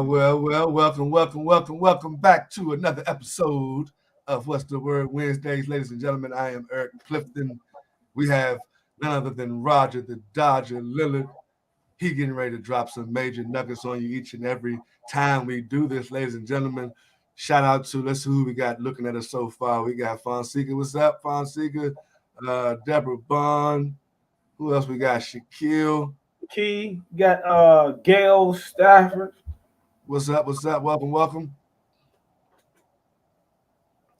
Welcome back to another episode of What's the Word Wednesdays. Ladies and gentlemen, I am Eric Clifton. We have none other than Roger the Dodger Lillard. He getting ready to drop some major nuggets on you each and every time we do this, ladies and gentlemen. Shout out to, let's see who we got looking at us so far. We got Fonseca. What's up, Fonseca? Deborah Bond. Who else we got? Shaquille. Key. Got Gail Stafford. What's up? Welcome.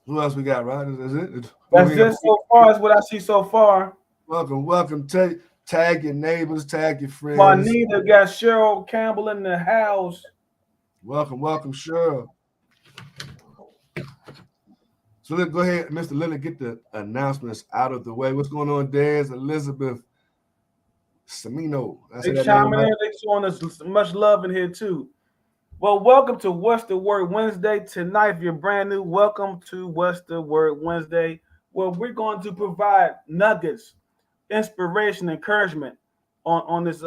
Who else we got, right? Is it? That's it so far, is what I see so far. Welcome. Tag your neighbors, tag your friends. Juanita got Cheryl Campbell in the house. Welcome, Cheryl. So let's go ahead, Mr. Lillard, get the announcements out of the way. What's going on, Dez? Elizabeth Semino. They chiming in. They showing us much love in here, too. Well, welcome to What's the Word Wednesday. Tonight, if you're brand new, welcome to What's the Word Wednesday, where we're going to provide nuggets, inspiration, encouragement on this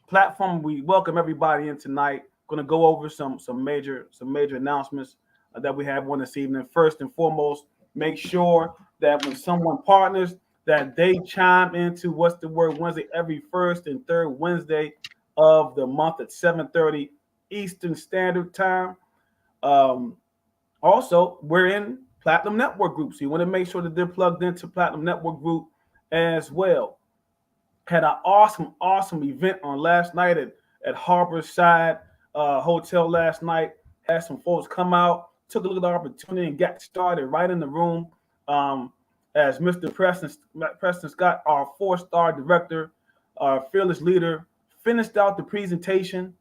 platform. We welcome everybody in tonight. Going to go over some major announcements that we have on this evening. First and foremost, make sure that when someone partners, that they chime into What's the Word Wednesday every first and third Wednesday of the month at 7:30 Eastern Standard Time. Also, we're in Platinum Network Group, so you want to make sure that they're plugged into Platinum Network Group as well. Had an awesome event on last night at Harborside Hotel last night. Had some folks come out, took a look at the opportunity and got started right in the room. As Mr. Preston Scott, our 4-star director, our fearless leader, finished out the presentation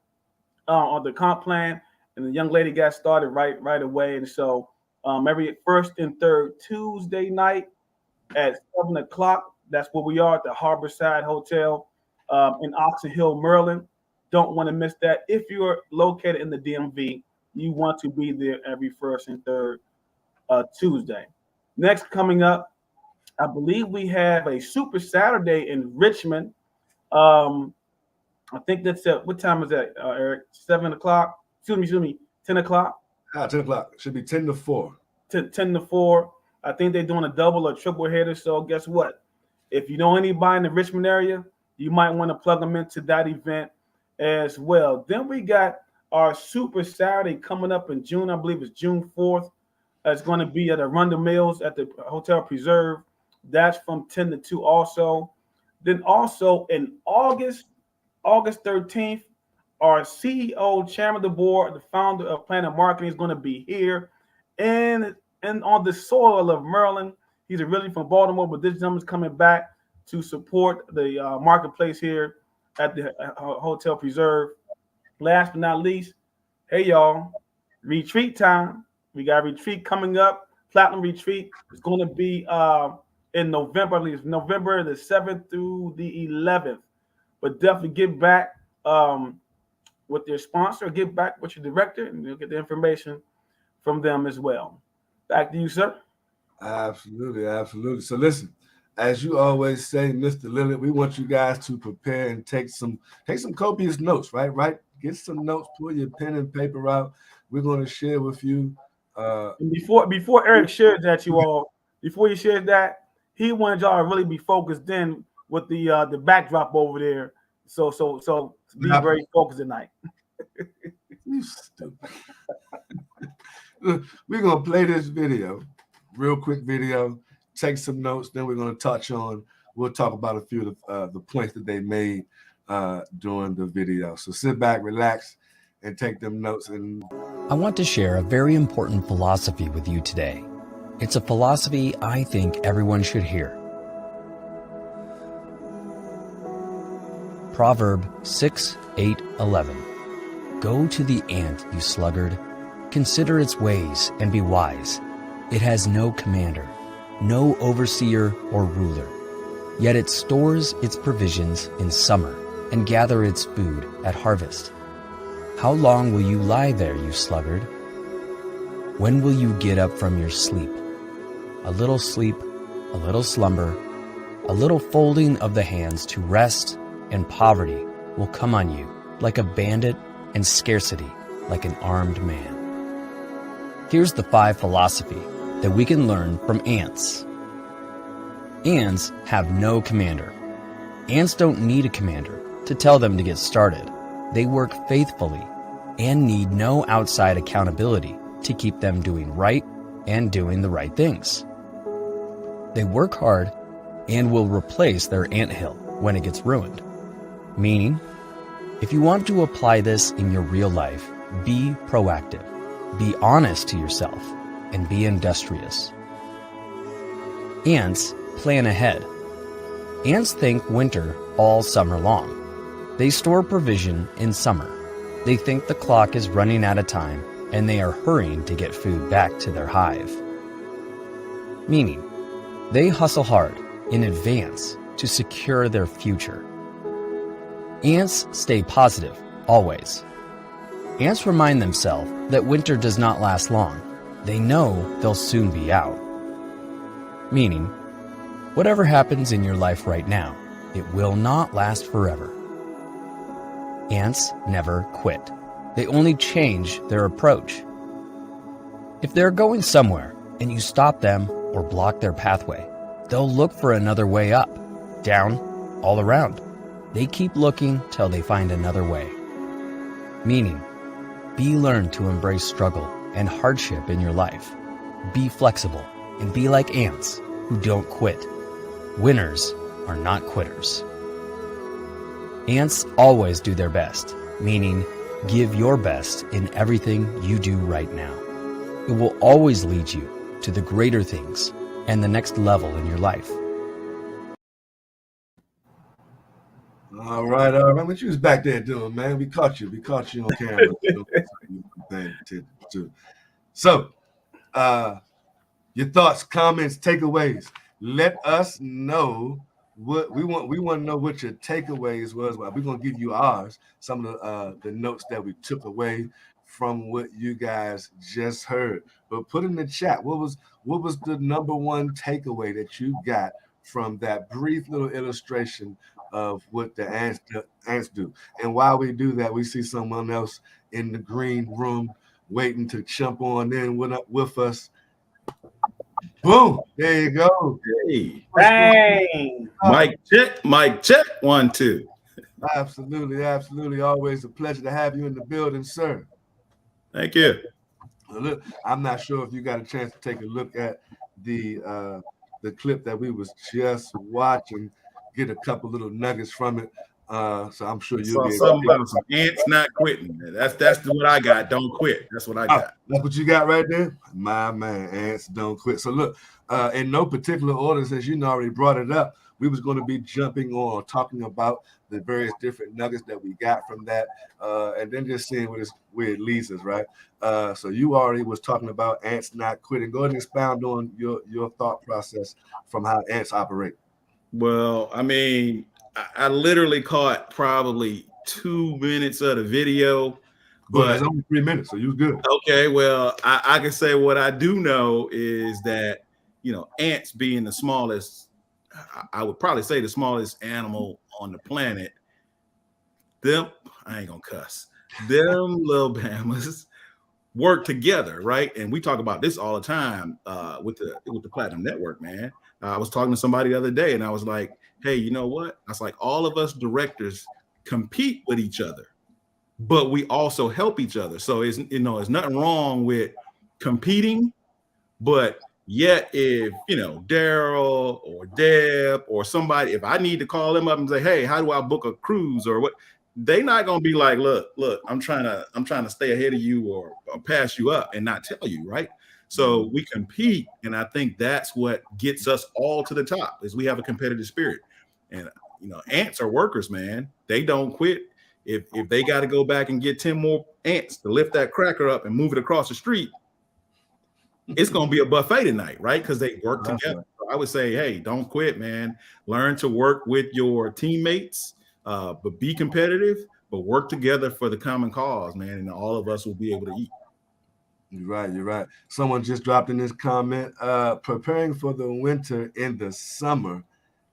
on the comp plan, and the young lady got started right away. And so every first and third Tuesday night at 7 o'clock, that's where we are at the Harborside Hotel in Oxon Hill, Maryland. Don't want to miss that. If you're located in the DMV, you want to be there every first and third Tuesday. Next coming up, I believe we have a Super Saturday in Richmond. I think that's at, what time is that, Eric? 7 o'clock? Excuse me, 10 o'clock? 10 o'clock. Should be 10 to 4. 10 to 4. I think they're doing a double or triple header. So guess what? If you know anybody in the Richmond area, you might want to plug them into that event as well. Then we got our Super Saturday coming up in June. I believe it's June 4th. It's going to be at Arundel Mills at the Hotel Preserve. That's from 10 to 2 also. Then also in August 13th, our CEO, chairman of the board, the founder of Planet Marketing is going to be here and on the soil of Maryland. He's originally from Baltimore, but this gentleman's coming back to support the marketplace here at the Hotel Preserve. Last but not least, hey, y'all, retreat time. We got a retreat coming up. Platinum Retreat is going to be in November. I believe it's November the 7th through the 11th. But definitely get back with your sponsor, get back with your director, and you'll get the information from them as well. Back to you, sir. Absolutely. So listen, as you always say, Mr. Lillard, we want you guys to prepare and take some copious notes, right? Get some notes, pull your pen and paper out. We're going to share with you. And before Eric shares that, before he shares that, he wanted y'all to really be focused in with the backdrop over there. So be very focused tonight. You stupid. We're gonna play this video, real quick video, take some notes, then we're gonna we'll talk about a few of the points that they made during the video. So sit back, relax, and take them notes. And I want to share a very important philosophy with you today. It's a philosophy I think everyone should hear. Proverb 6:8-11. Go to the ant, you sluggard. Consider its ways and be wise. It has no commander, no overseer or ruler. Yet it stores its provisions in summer and gather its food at harvest. How long will you lie there, you sluggard? When will you get up from your sleep? A little sleep, a little slumber, a little folding of the hands to rest, and poverty will come on you like a bandit, and scarcity like an armed man. Here's the 5 philosophy that we can learn from ants. Ants have no commander. Ants don't need a commander to tell them to get started. They work faithfully and need no outside accountability to keep them doing right and doing the right things. They work hard and will replace their anthill when it gets ruined. Meaning, if you want to apply this in your real life, be proactive, be honest to yourself, and be industrious. Ants plan ahead. Ants think winter all summer long. They store provision in summer. They think the clock is running out of time and they are hurrying to get food back to their hive. Meaning, they hustle hard in advance to secure their future. Ants stay positive, always. Ants remind themselves that winter does not last long. They know they'll soon be out. Meaning, whatever happens in your life right now, it will not last forever. Ants never quit. They only change their approach. If they're going somewhere and you stop them or block their pathway, they'll look for another way up, down, all around. They keep looking till they find another way. Meaning, learn to embrace struggle and hardship in your life. Be flexible and be like ants who don't quit. Winners are not quitters. Ants always do their best, meaning give your best in everything you do right now. It will always lead you to the greater things and the next level in your life. All right. What you was back there doing, man? We caught you on camera. So, your thoughts, comments, takeaways. Let us know what we want. We want to know what your takeaways was. We're gonna give you ours. Some of the notes that we took away from what you guys just heard. But put in the chat, what was the number one takeaway that you got from that brief little illustration of what the ants do? And while we do that, we see someone else in the green room waiting to jump on in with us. Boom! There you go. Hey, Bang! Mic check. 1, 2. Absolutely. Always a pleasure to have you in the building, sir. Thank you. Look, I'm not sure if you got a chance to take a look at the clip that we was just watching, get a couple little nuggets from it. So I'm sure you'll be able something about some ants not quitting. That's what I got. Don't quit. That's what I got. That's what you got right there? My man, ants don't quit. So look, in no particular order, since you already brought it up, we was going to be jumping on talking about the various different nuggets that we got from that, and then just seeing where it leads us, right? So you already was talking about ants not quitting. Go ahead and expound on your thought process from how ants operate. Well, I mean, I literally caught probably 2 minutes of the video, but it's only 3 minutes, so you was good. Okay, well, I can say what I do know is that, ants being the smallest, I would probably say the smallest animal on the planet, I ain't gonna cuss, them little Bamas work together, right? And we talk about this all the time with the Platinum Network, man. I was talking to somebody the other day and I was like, hey, you know what? I was like, all of us directors compete with each other, but we also help each other. So it's nothing wrong with competing, but yet if Daryl or Deb or somebody, if I need to call them up and say, hey, how do I book a cruise or what? They not gonna be like, look, I'm trying to stay ahead of you or pass you up and not tell you, right? So we compete, and I think that's what gets us all to the top is we have a competitive spirit. And ants are workers, man. They don't quit. If they got to go back and get 10 more ants to lift that cracker up and move it across the street, it's gonna be a buffet tonight, right? Because they work together. So I would say, hey, don't quit, man. Learn to work with your teammates, but be competitive, but work together for the common cause, man. And all of us will be able to eat. You're right. Someone just dropped in this comment, preparing for the winter in the summer,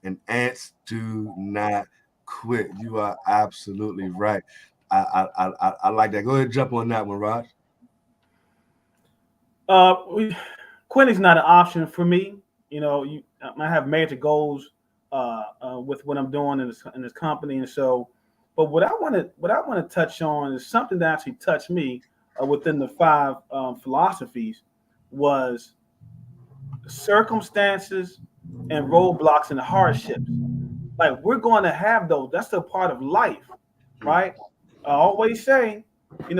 and ants do not quit. You are absolutely right. I like that. Go ahead and jump on that one, Raj. Quitting's not an option for me. I have major goals with what I'm doing in this company, and so. But what I want to touch on is something that actually touched me within the 5 philosophies was circumstances and roadblocks and hardships. Like we're going to have those. That's a part of life, right? I always say, I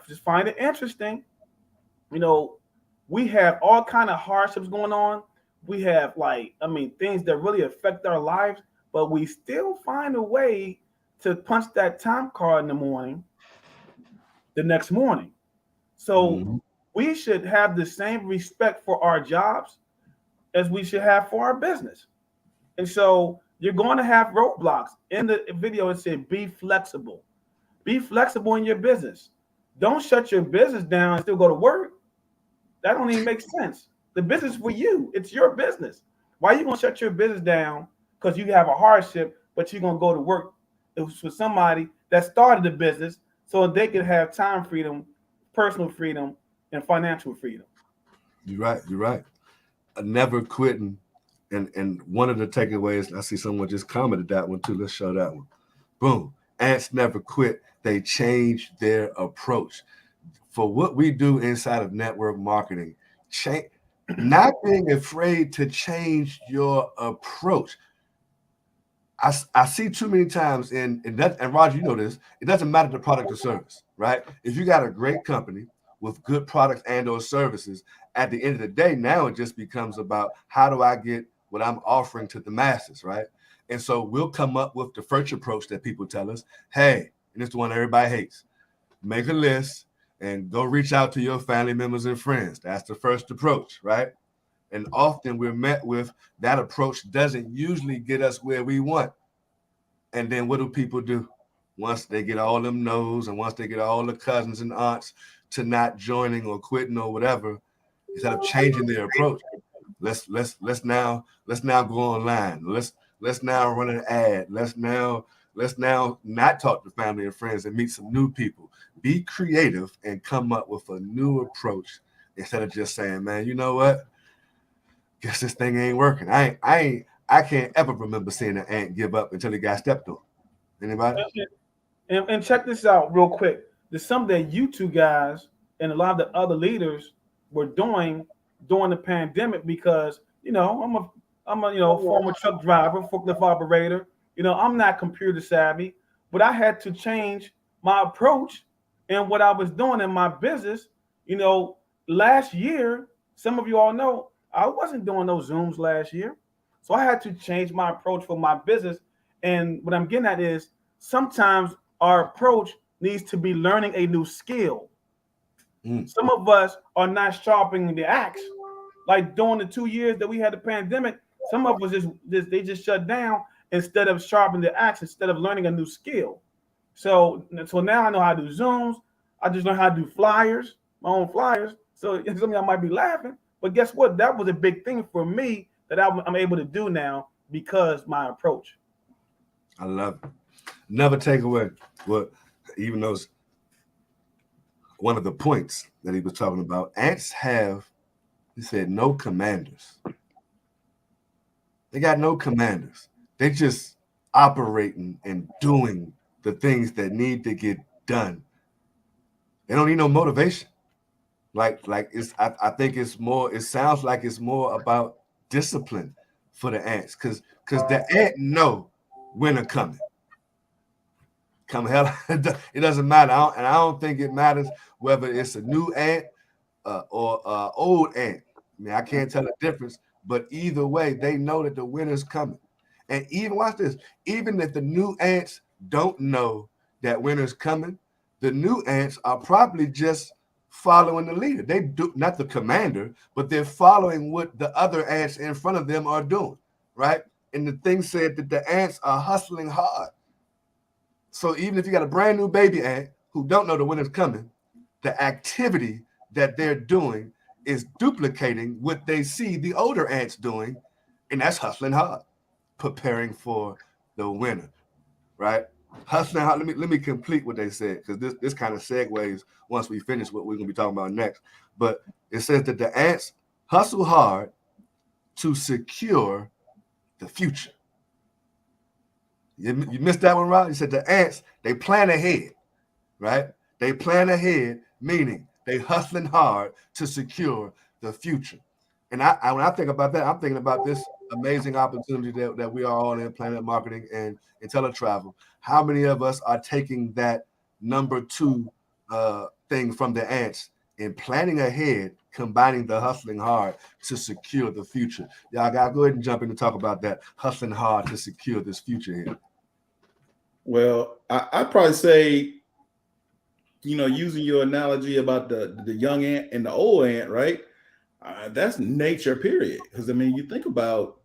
just find it interesting. We have all kind of hardships going on. We have things that really affect our lives, but we still find a way to punch that time card in the morning, the next morning. So we should have the same respect for our jobs as we should have for our business. And so you're going to have roadblocks. In the video, it said, be flexible. Be flexible in your business. Don't shut your business down and still go to work. That don't even make sense. The business for you, it's your business. Why are you going to shut your business down because you have a hardship, but you're going to go to work for somebody that started the business so they can have time freedom, personal freedom, and financial freedom? You're right. Never quitting. And one of the takeaways, I see someone just commented that one too. Let's show that one. Boom. Ants never quit. They change their approach. For what we do inside of network marketing, not being afraid to change your approach. I see too many times, and Roger, you know this, it doesn't matter the product or service, right? If you got a great company with good products and or services, at the end of the day, now it just becomes about how do I get what I'm offering to the masses, right? And so we'll come up with the first approach that people tell us, hey, and it's the one everybody hates, make a list and go reach out to your family members and friends. That's the first approach, right? And often we're met with that approach doesn't usually get us where we want. And then what do people do? Once they get all them no's and once they get all the cousins and aunts to not joining or quitting or whatever, instead of changing their approach, let's now go online. Let's now run an ad. Let's now not talk to family and friends and meet some new people. Be creative and come up with a new approach instead of just saying, man, you know what? Guess this thing ain't working. I can't ever remember seeing an ant give up until he got stepped on. Anybody? And check this out real quick. There's something that you two guys and a lot of the other leaders were doing during the pandemic because I'm a former truck driver, forklift operator. I'm not computer savvy, but I had to change my approach and what I was doing in my business. Last year, some of you all know, I wasn't doing those Zooms last year. So I had to change my approach for my business. And what I'm getting at is sometimes our approach needs to be learning a new skill. Some of us are not sharpening the axe. Like during the 2 years that we had the pandemic, some of us just shut down instead of sharpening the axe, instead of learning a new skill. So now I know how to do Zooms. I just learned how to do flyers, my own flyers. So some of y'all might be laughing, but guess what? That was a big thing for me that I'm able to do now because my approach. I love it. Never take away what, even those one of the points that he was talking about. Ants have, he said, no commanders. They got no commanders. They just operating and doing the things that need to get done. They don't need no motivation. Like it's I think it's more, it sounds like it's more about discipline for the ants, because the ant know when they're coming. Come hell, it doesn't matter. I don't think it matters whether it's a new ant or old ant. I mean, I can't tell the difference, but either way, they know that the winter's coming. And even watch this, even if the new ants don't know that winter's coming, the new ants are probably just following the leader. They do not the commander, but they're following what the other ants in front of them are doing, right? And the thing said that the ants are hustling hard. So even if you got a brand new baby ant who don't know the winter's coming, the activity that they're doing is duplicating what they see the older ants doing, and that's hustling hard, preparing for the winter, right? hustling hard. Let me complete what they said, because this kind of segues once we finish what we're gonna be talking about next. But it says that the ants hustle hard to secure the future. You missed that one, Rod? You said the ants, they plan ahead, right? They plan ahead, meaning they hustling hard to secure the future. And when I think about that, I'm thinking about this amazing opportunity that we are all in, Planet Marketing and IntelliTravel. How many of us are taking that number two thing from the ants and planning ahead, combining the hustling hard to secure the future? Y'all got to go ahead and jump in and talk about that, hustling hard to secure this future here. Well, I'd probably say, using your analogy about the young ant and the old ant, right? That's nature, period. Because I mean, you think about,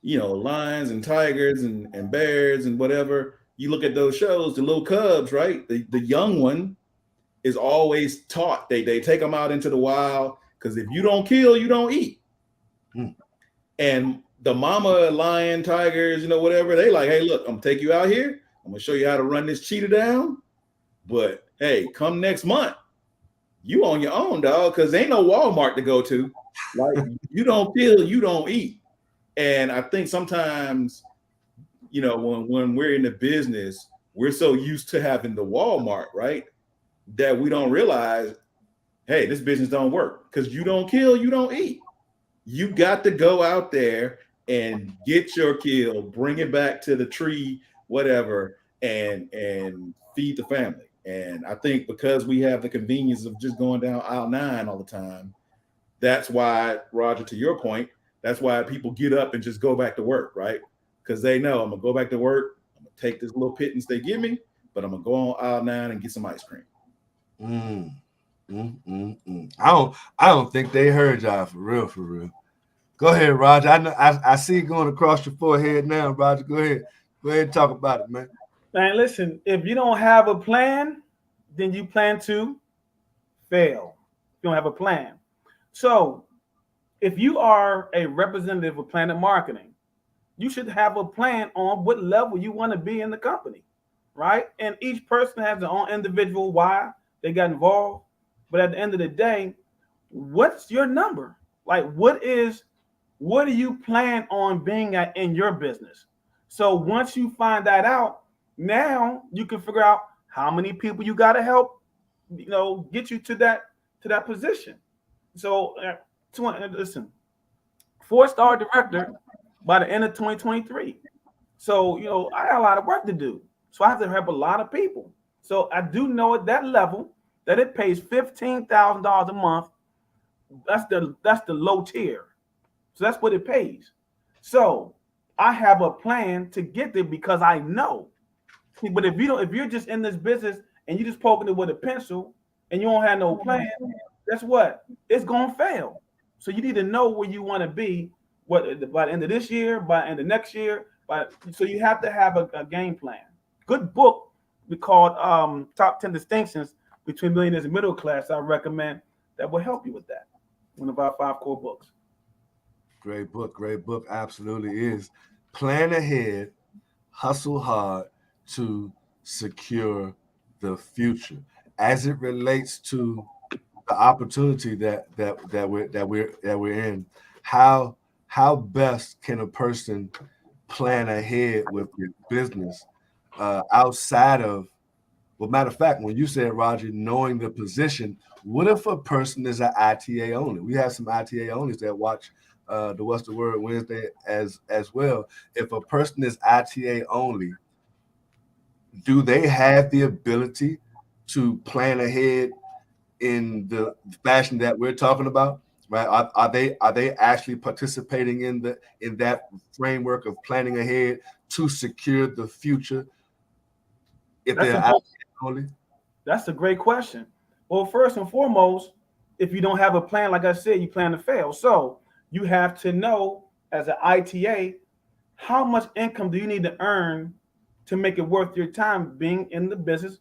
lions and tigers and bears and whatever. You look at those shows, the little cubs, right? The young one is always taught. They take them out into the wild, because if you don't kill, you don't eat. And the mama lion, tigers, whatever, they like, hey, look, I'm gonna take you out here. I'm gonna show you how to run this cheetah down. But hey, come next month, you on your own, dog, because ain't no Walmart to go to. Like, you don't kill, you don't eat. And I think sometimes, when we're in the business, we're so used to having the Walmart, right, that we don't realize, hey, this business don't work, because you don't kill, you don't eat. You got to go out there and get your kill, bring it back to the tree, whatever, and feed the family. And I think because we have the convenience of just going down aisle 9 all the time, that's why, Roger, to your point, that's why people get up and just go back to work, right? Because they know, I'm gonna go back to work, I'm gonna take this little pittance they give me, but I'm gonna go on aisle 9 and get some ice cream. I don't think they heard y'all for real. Go ahead, Roger. I see it going across your forehead now, Roger. Go ahead and talk about it, man. Man, listen, if you don't have a plan, then you plan to fail. You don't have a plan. So if you are a representative of Planet Marketing, you should have a plan on what level you want to be in the company, right? And each person has their own individual why they got involved. But at the end of the day, what's your number? Like, what do you plan on being at in your business? So once you find that out, now you can figure out how many people you got to help, get you to that position. So listen, 4-star director by the end of 2023. So, I got a lot of work to do. So I have to help a lot of people. So I do know at that level that it pays $15,000 a month. That's the low tier. So that's what it pays. So I have a plan to get there because I know. But if you're just in this business and you just poking it with a pencil and you don't have no plan, guess what? It's gonna fail. So you need to know where you want to be, by the end of this year, by the end of next year. So you have to have a game plan. Good book we called Top 10 Distinctions Between Millionaires and Middle Class. I recommend that will help you with that. One of our 5 core books. Great book, absolutely is. Plan ahead, hustle hard to secure the future. As it relates to the opportunity that we're in, how best can a person plan ahead with your business outside of, well, matter of fact, when you said, Roger, knowing the position, what if a person is an ITA only? We have some ITA onlys that watch the What's the Word Wednesday as well. If a person is ITA only, do they have the ability to plan ahead in the fashion that we're talking about? Right? Are they actually participating in that framework of planning ahead to secure the future? If they're only? That's a great question. Well, first and foremost, if you don't have a plan, like I said, you plan to fail. So you have to know, as an ITA, how much income do you need to earn to make it worth your time being in the business,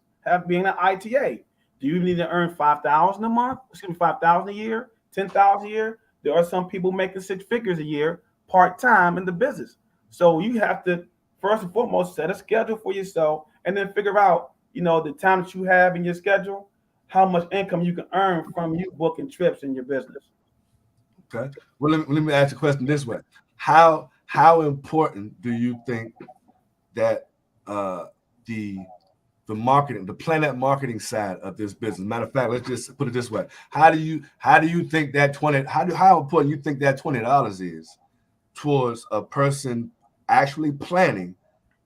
being an ITA? Do you need to earn $5,000 a month? $5,000 a year, $10,000 a year? There are some people making 6 figures a year part-time in the business. So you have to, first and foremost, set a schedule for yourself and then figure out, the time that you have in your schedule, how much income you can earn from you booking trips in your business. Okay. Well, let me ask you a question this way. How important do you think that the marketing, the Planet marketing side of this business? Matter of fact, let's just put it this way. How do you think that how important you think that $20 is towards a person actually planning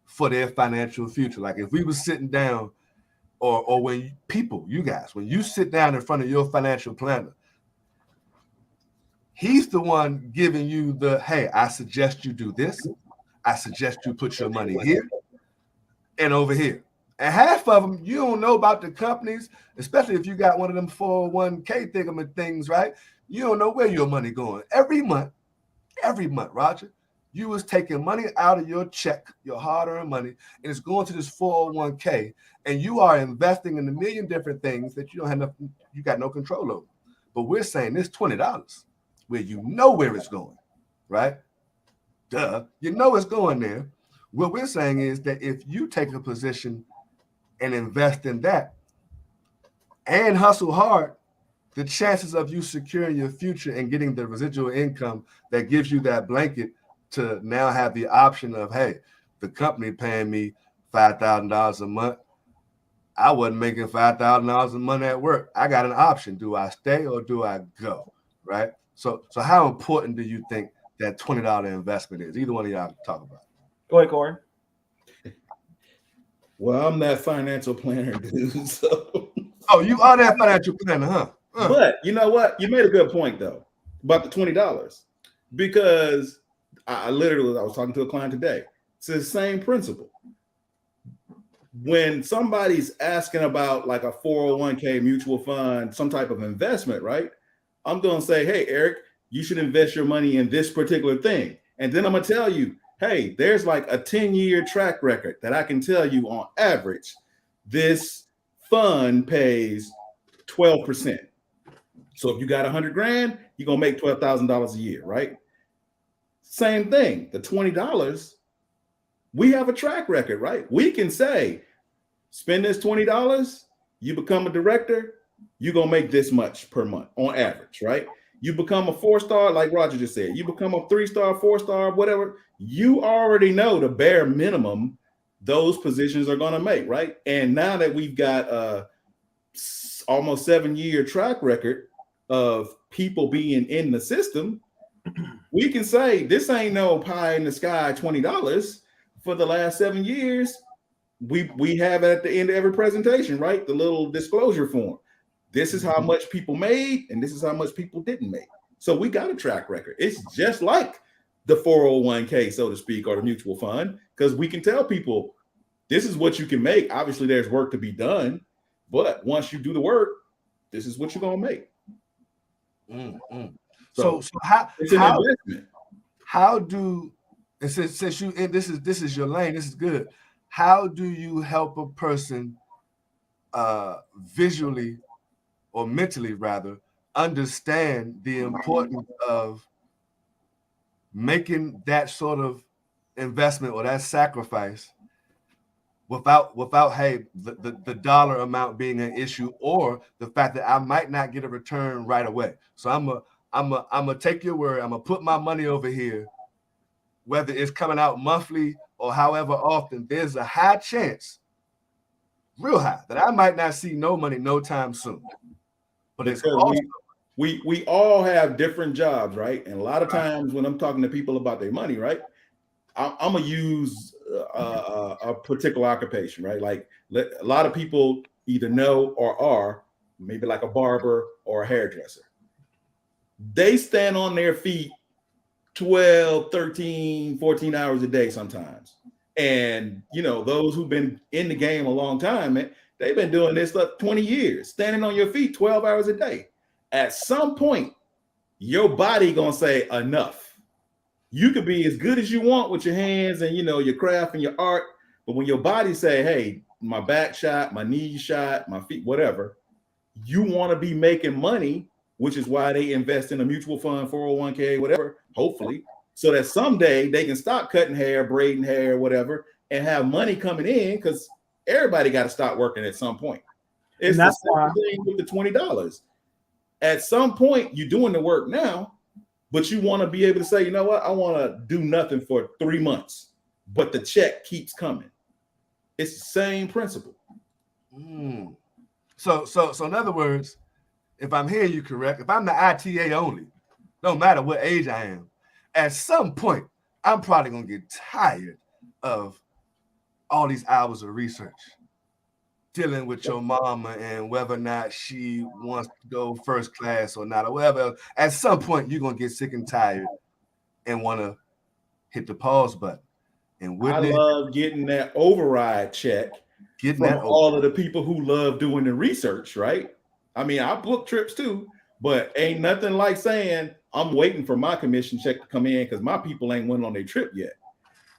for their financial future? Like if we were sitting down, or when you guys, when you sit down in front of your financial planner, he's the one giving you the, hey, I suggest you do this. I suggest you put your money here and over here. And half of them, you don't know about the companies, especially if you got one of them 401k things, right? You don't know where your money going. Every month, Roger, you was taking money out of your check, your hard-earned money, and it's going to this 401k, and you are investing in a million different things that you got no control over. But we're saying this $20 where you know where it's going, right? Duh, you know it's going there. What we're saying is that if you take a position and invest in that and hustle hard, the chances of you securing your future and getting the residual income that gives you that blanket to now have the option of, hey, the company paying me $5,000 a month. I wasn't making $5,000 a month at work. I got an option. Do I stay or do I go? Right? So how important do you think that $20 investment is? Either one of y'all can talk about it. Go ahead, Corey. Well, I'm that financial planner dude. So. Oh, you are that financial planner, huh? But you know what? You made a good point though about the $20, because I was talking to a client today. It's the same principle. When somebody's asking about like a 401k mutual fund, some type of investment, right? I'm going to say, hey, Eric, you should invest your money in this particular thing. And then I'm going to tell you, hey, there's like a 10-year track record that I can tell you on average, this fund pays 12%. So if you got 100 grand, you're going to make $12,000 a year, right? Same thing, the $20, we have a track record, right? We can say, spend this $20, you become a director, you're going to make this much per month on average, right? You become a 4-star, like Roger just said, you become a 3-star, 4-star, whatever, you already know the bare minimum those positions are going to make, right? And now that we've got a almost 7-year track record of people being in the system, we can say this ain't no pie in the sky $20. For the last 7 years, we have it at the end of every presentation, right? The little disclosure form. This is how much people made, and this is how much people didn't make. So we got a track record. It's just like the 401k, so to speak, or the mutual fund, because we can tell people this is what you can make. Obviously, there's work to be done, but once you do the work, this is what you're gonna make. Mm-hmm. So how do, and since you, and this is your lane, this is good. How do you help a person visually or mentally rather understand the importance of making that sort of investment or that sacrifice without hey, the dollar amount being an issue, or the fact that I might not get a return right away? So I'm gonna take your word. I'm gonna put my money over here, whether it's coming out monthly or however often. There's a high chance, real high, that I might not see no money no time soon. But it's also, we all have different jobs, right? And a lot of times when I'm talking to people about their money, right, I'm gonna use a particular occupation, right? Like a lot of people either know or are maybe like a barber or a hairdresser. They stand on their feet 12, 13, 14 hours a day sometimes. And, you know, those who've been in the game a long time, man, they've been doing this stuff 20 years, standing on your feet 12 hours a day. At some point, your body gonna say enough. You could be as good as you want with your hands and, you know, your craft and your art, but when your body say, hey, my back shot, my knees shot, my feet, whatever, you want to be making money, which is why they invest in a mutual fund, 401k, whatever, hopefully, so that someday they can stop cutting hair, braiding hair, whatever, and have money coming in, because everybody got to stop working at some point. It's the same thing with the $20. At some point, you're doing the work now, but you want to be able to say, you know what, I want to do nothing for 3 months, but the check keeps coming. It's the same principle. So in other words, if I'm hearing you correct, if I'm the ITA only, no matter what age I am, at some point, I'm probably going to get tired of all these hours of research, dealing with your mama and whether or not she wants to go first class or not, or whatever. At some point, you're going to get sick and tired and want to hit the pause button. And I love getting that override check from all of the people who love doing the research, right? I mean, I book trips too, but ain't nothing like saying I'm waiting for my commission check to come in because my people ain't went on their trip yet.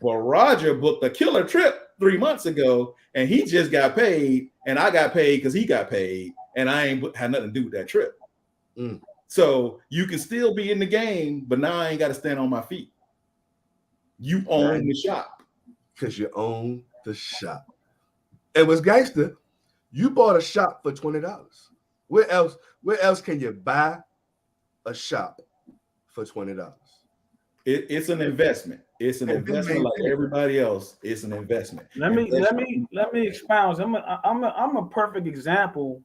Well, Roger booked a killer trip 3 months ago, and he just got paid, and I got paid because he got paid, and I ain't had nothing to do with that trip. So you can still be in the game, but now I ain't got to stand on my feet. You own the shop. Because you own the shop. And what's gangster, you bought a shop for $20. Where else can you buy a shop for $20? It's an investment. It's an investment like everybody else. It's an investment. Let me expound. I'm a perfect example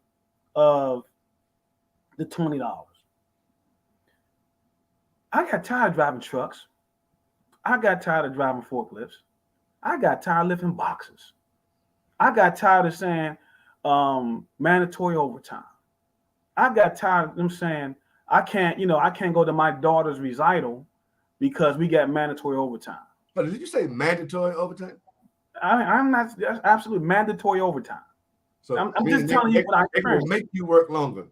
of the $20. I got tired of driving trucks. I got tired of driving forklifts. I got tired of lifting boxes. I got tired of saying mandatory overtime. I got tired of them saying I can't go to my daughter's recital because we got mandatory overtime. But did you say mandatory overtime? I'm not. That's absolutely mandatory overtime. So I'm just telling you what I experienced. It will make you work longer.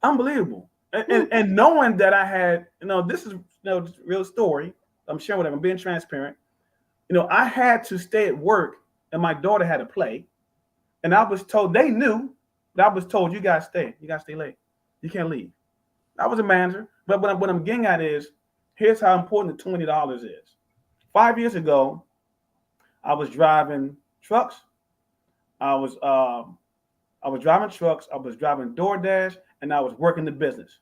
Unbelievable. And knowing that I had, this is real story. I'm sharing with them. I'm being transparent. I had to stay at work and my daughter had to play. And I was told, they knew that I was told, you gotta stay. You gotta stay late. You can't leave. I was a manager. But what I'm getting at is, here's how important the $20 is. 5 years ago, I was driving trucks. I was driving trucks. I was driving DoorDash, and I was working the business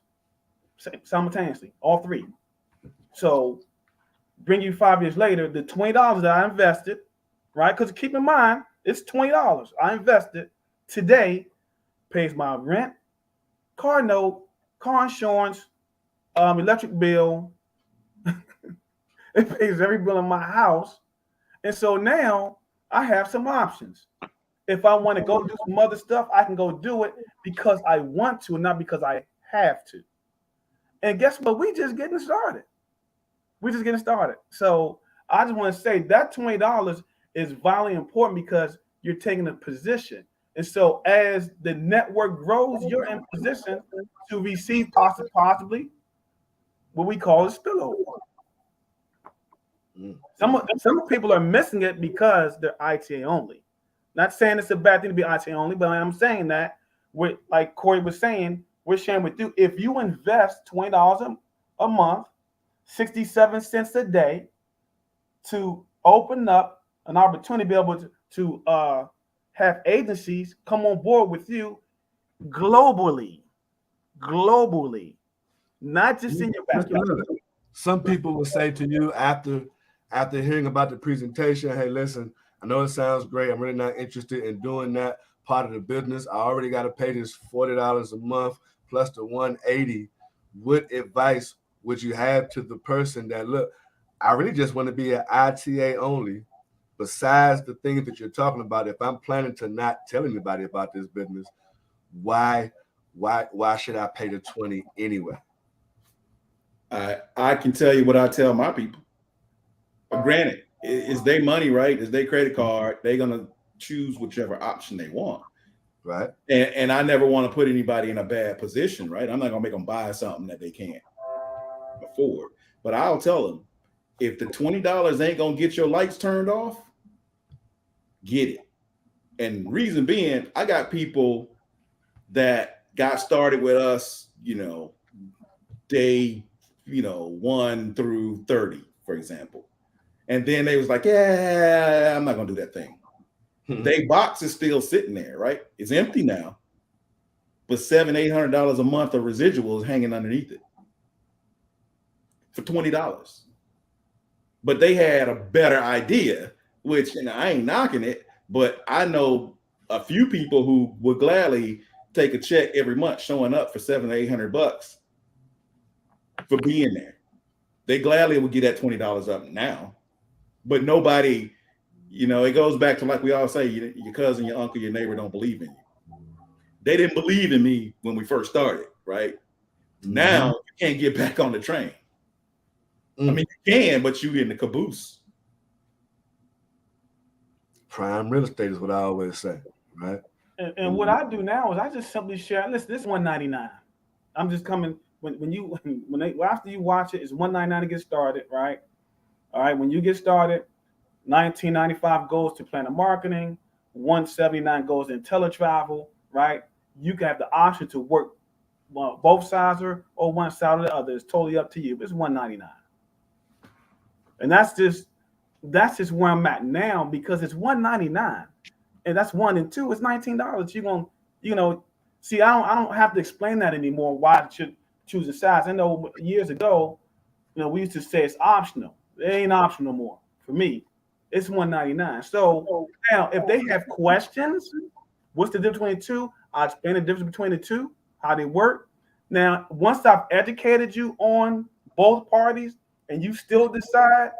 simultaneously, all three. So, bring you 5 years later, the $20 that I invested, right? Because keep in mind, it's $20 I invested today pays my rent, car note, car insurance, electric bill. It pays every bill in my house. And so now I have some options. If I want to go do some other stuff, I can go do it because I want to, not because I have to. And guess what? We just getting started. So I just want to say that $20 is vitally important because you're taking a position. And so as the network grows, you're in position to receive possibly what we call a spillover. Some people are missing it because they're ITA only. Not saying it's a bad thing to be ITA only, but I'm saying that, like Corey was saying, we're sharing with you, if you invest $20 a month, 67 cents a day to open up an opportunity to be able to have agencies come on board with you globally, not just in your backyard. Some people will say to you after hearing about the presentation, hey, listen, I know it sounds great. I'm really not interested in doing that part of the business. I already got to pay this $40 a month plus the $180. What advice would you have to the person that, look, I really just want to be an ITA only? Besides the things that you're talking about, if I'm planning to not tell anybody about this business, why should I pay the $20 anyway? I can tell you what I tell my people. But granted, it's their money, right? It's their credit card. They're gonna choose whichever option they want, right? And I never want to put anybody in a bad position, right? I'm not gonna make them buy something that they can't afford. But I'll tell them, if the $20 ain't gonna get your lights turned off, get it. And reason being, I got people that got started with us, day 1 through 30, for example. And then they was like, yeah, I'm not gonna do that thing. They box is still sitting there, right? It's empty now, but $700-800 a month of residuals hanging underneath it for $20. But they had a better idea, which I ain't knocking it, but I know a few people who would gladly take a check every month showing up for $700-800 for being there. They gladly would get that $20 up now, but nobody, it goes back to, like we all say, your cousin, your uncle, your neighbor don't believe in you. They didn't believe in me when we first started, right? Now you can't get back on the train. I mean, you can, but you in the caboose. Prime real estate is what I always say, right? And what I do now is I just simply share. Listen, this is $199. I'm just coming after you watch it, it's $199 to get started, right? All right, when you get started, $19.95 goes to plan of marketing, $179 goes in teletravel, right? You can have the option to work both sides or one side or the other. It's totally up to you. It's $199. And that's just where I'm at now, because it's $199, and that's one and two. It's $19. You're gonna, see. I don't have to explain that anymore. Why I should choose a size? I know years ago, we used to say it's optional. It ain't optional no more for me. It's $199. So now, if they have questions, what's the difference between the two? I'll explain the difference between the two, how they work. Now, once I've educated you on both parties, and you still decide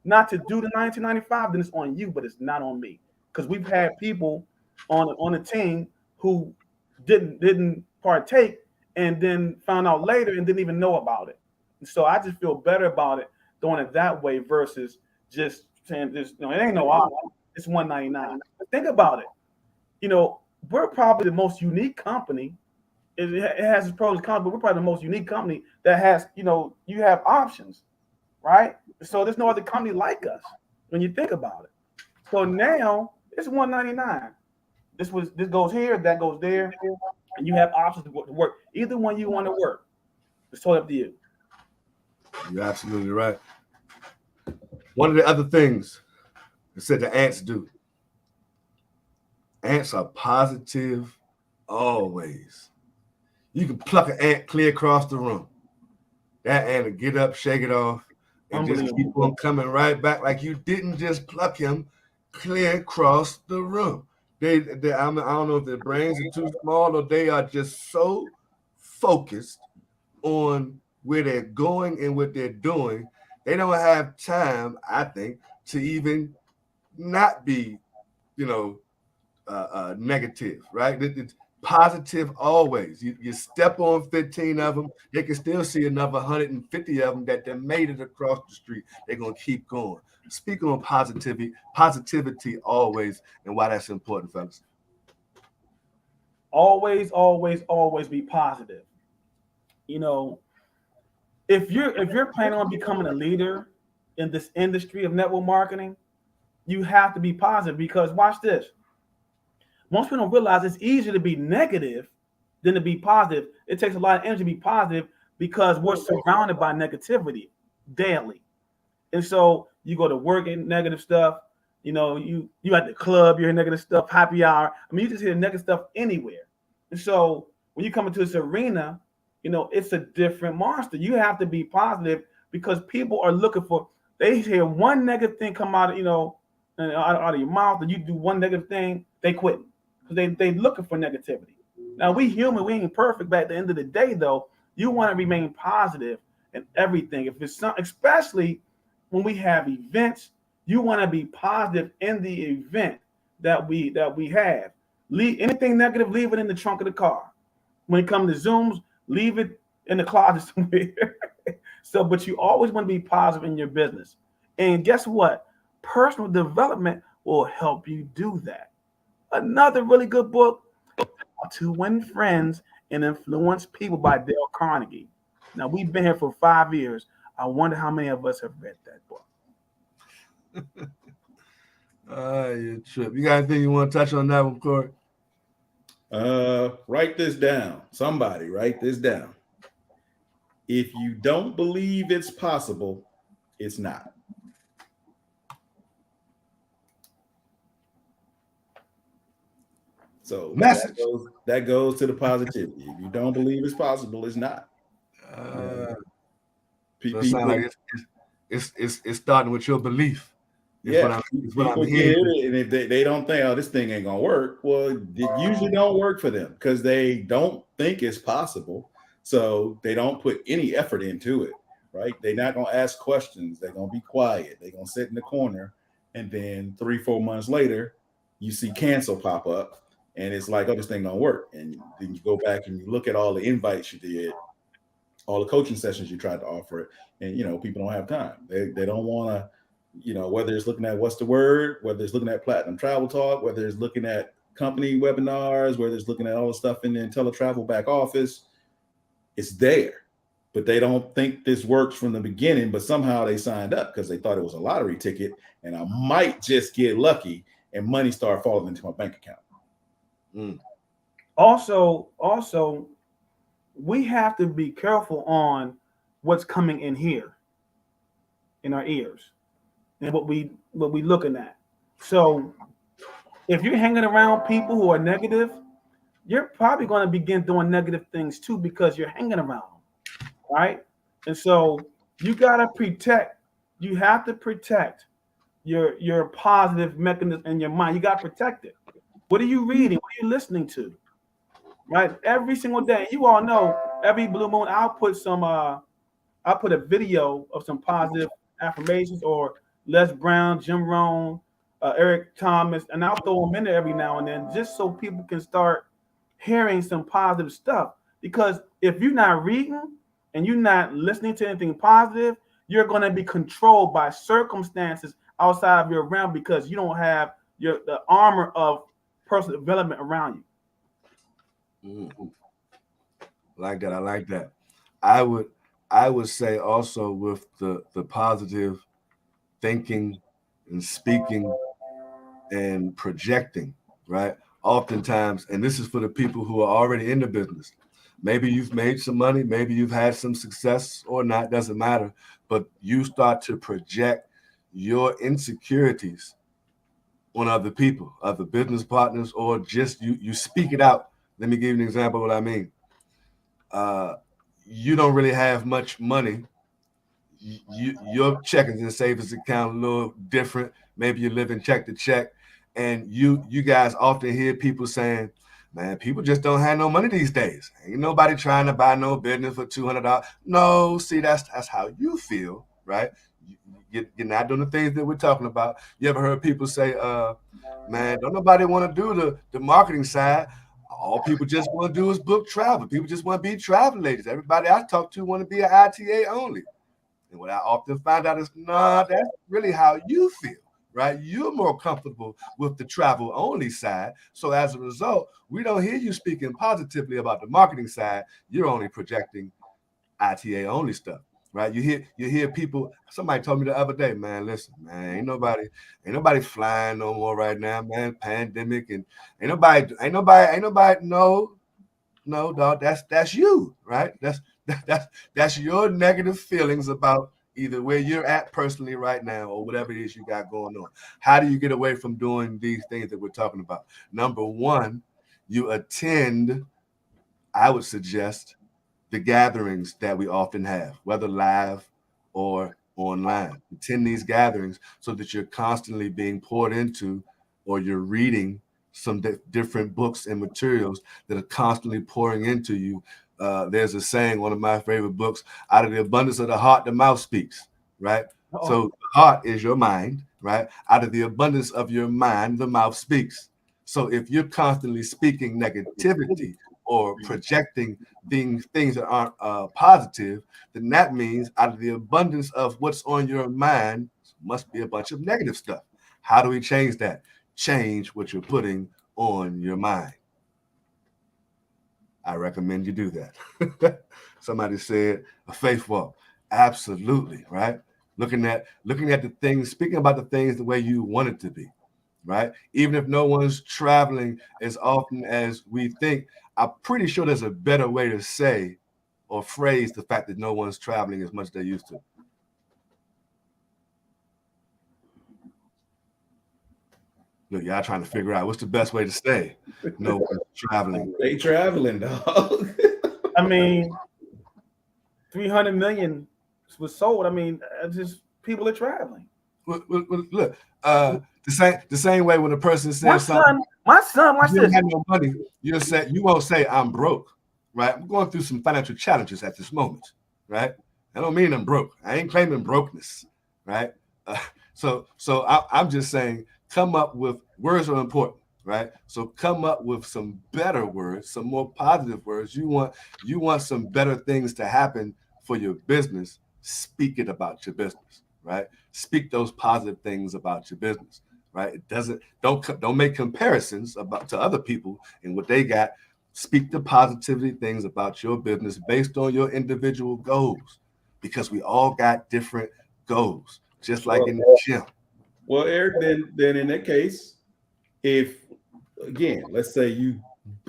not to do the $19.95, then it's on you, but it's not on me. Because we've had people on the team who didn't partake and then found out later and didn't even know about it. And so I just feel better about it doing it that way versus just saying this. It ain't no option. It's $199. Think about it. We're probably the most unique company. It has its pros and cons, but we're probably the most unique company that has, you have options. Right? So there's no other company like us when you think about it. So now it's $199. This goes here, that goes there, and you have options to work. Either one you want to work. It's totally up to you. You're absolutely right. One of the other things that said the ants do. Ants are positive always. You can pluck an ant clear across the room. That ant will get up, shake it off, and just keep on coming right back like you didn't just pluck him clear across the room. I don't know if their brains are too small or they are just so focused on where they're going and what they're doing. They don't have time, I think, to even not be, negative, right? It's positive always. You step on 15 of them, they can still see another 150 of them that they made it across the street. They're going to keep going. Speaking on positivity always, and why that's important, fellas. Always, always, always be positive. If you're planning on becoming a leader in this industry of network marketing, you have to be positive, because watch this. Most people don't realize it's easier to be negative than to be positive. It takes a lot of energy to be positive because we're surrounded by negativity daily. And so you go to work and negative stuff, you at the club, you hear negative stuff, happy hour. I mean, you just hear negative stuff anywhere. And so when you come into this arena, it's a different monster. You have to be positive because people are looking for, they hear one negative thing come out of, out of your mouth, and you do one negative thing, they quit. Because they looking for negativity. Now, we human, we ain't perfect, but at the end of the day, though, you want to remain positive in everything. If it's especially when we have events, you want to be positive in the event that we have. Leave anything negative, leave it in the trunk of the car. When it comes to Zooms, leave it in the closet somewhere. But you always want to be positive in your business. And guess what? Personal development will help you do that. Another really good book, How to Win Friends and Influence People by Dale Carnegie. Now, we've been here for 5 years. I wonder how many of us have read that book. You trip. You got anything you want to touch on that one, Corey? Write this down. Somebody write this down. If you don't believe it's possible, it's not. So Message. that goes to the positivity. If you don't believe it's possible, it's not. So it People, sounds like it's starting with your belief. It's yeah, what I'm people hearing. get it, and if they don't think, oh, this thing ain't gonna work, well, it usually don't work for them because they don't think it's possible. So they don't put any effort into it, right? They're not gonna ask questions. They're gonna be quiet. They're gonna sit in the corner, and then 3-4 months later, you see cancel pop up, and it's like, oh, this thing don't work. And then you go back and you look at all the invites you did, all the coaching sessions you tried to offer it, and people don't have time. They don't want to, whether it's looking at What's the Word, whether it's looking at Platinum Travel Talk, whether it's looking at company webinars, whether it's looking at all the stuff in the IntelliTravel back office, it's there. But they don't think this works from the beginning, but somehow they signed up because they thought it was a lottery ticket, and I might just get lucky and money start falling into my bank account. Also, we have to be careful on what's coming in here, in our ears, and what we looking at. So, if you're hanging around people who are negative, you're probably going to begin doing negative things too because you're hanging around them, right? And so you gotta protect. You have to protect your positive mechanism in your mind. You got to protect it. What are you reading? What are you listening to? Right, every single day. You all know every blue moon I'll put a video of some positive affirmations or Les Brown, Jim Rohn, Eric Thomas, and I'll throw them in there every now and then just so people can start hearing some positive stuff. Because if you're not reading and you're not listening to anything positive, you're going to be controlled by circumstances outside of your realm because you don't have the armor of personal development around you. Like that. I like that. I would say also with the positive thinking and speaking and projecting, right? Oftentimes, and this is for the people who are already in the business. Maybe you've made some money, maybe you've had some success or not, doesn't matter. But you start to project your insecurities on other people, other business partners, or just you speak it out. Let me give you an example of what I mean. You don't really have much money. Your checkings and savings account a little different. Maybe you're living check to check, and you guys often hear people saying, "Man, people just don't have no money these days. Ain't nobody trying to buy no business for $200." No, see, that's how you feel, right? You're not doing the things that we're talking about. You ever heard people say, "Man, don't nobody want to do the marketing side. All people just want to do is book travel. People just want to be travel ladies. Everybody I talk to want to be an ITA only." And what I often find out is, that's really how you feel, right? You're more comfortable with the travel only side. So as a result, we don't hear you speaking positively about the marketing side. You're only projecting ITA only stuff, right? You hear people. Somebody told me the other day, man, listen, man, ain't nobody flying no more right now, man. Pandemic, and ain't nobody. No, dog. That's you, right? That's your negative feelings about either where you're at personally right now or whatever it is you got going on. How do you get away from doing these things that we're talking about? Number one, you attend, I would suggest, the gatherings that we often have, whether live or online. Attend these gatherings so that you're constantly being poured into, or you're reading some different books and materials that are constantly pouring into you. There's a saying, one of my favorite books, out of the abundance of the heart, the mouth speaks, right? Uh-oh. So the heart is your mind, right? Out of the abundance of your mind, the mouth speaks. So if you're constantly speaking negativity or projecting things that aren't positive, then that means out of the abundance of what's on your mind must be a bunch of negative stuff. How do we change that? Change what you're putting on your mind. I recommend you do that. Somebody said a faith walk. Absolutely, right? Looking at the things, speaking about the things the way you want it to be, right? Even if no one's traveling as often as we think, I'm pretty sure there's a better way to say or phrase the fact that no one's traveling as much as they used to. Look, y'all trying to figure out what's the best way to stay. No one's traveling. They traveling, dog. I mean, 300 million was sold. I mean, just people are traveling. Look, the same way when a person says something, my son, you don't have no money, you won't say I'm broke, right? I'm going through some financial challenges at this moment, right? I don't mean I'm broke. I ain't claiming brokenness, right? So I'm just saying, come up with words are important, right? So come up with some better words, some more positive words. You want some better things to happen for your business. Speak it about your business, right? Speak those positive things about your business, right? Don't make comparisons to other people and what they got. Speak the positivity things about your business based on your individual goals, because we all got different goals, just like in the gym. Well, Eric, then in that case, if again, let's say you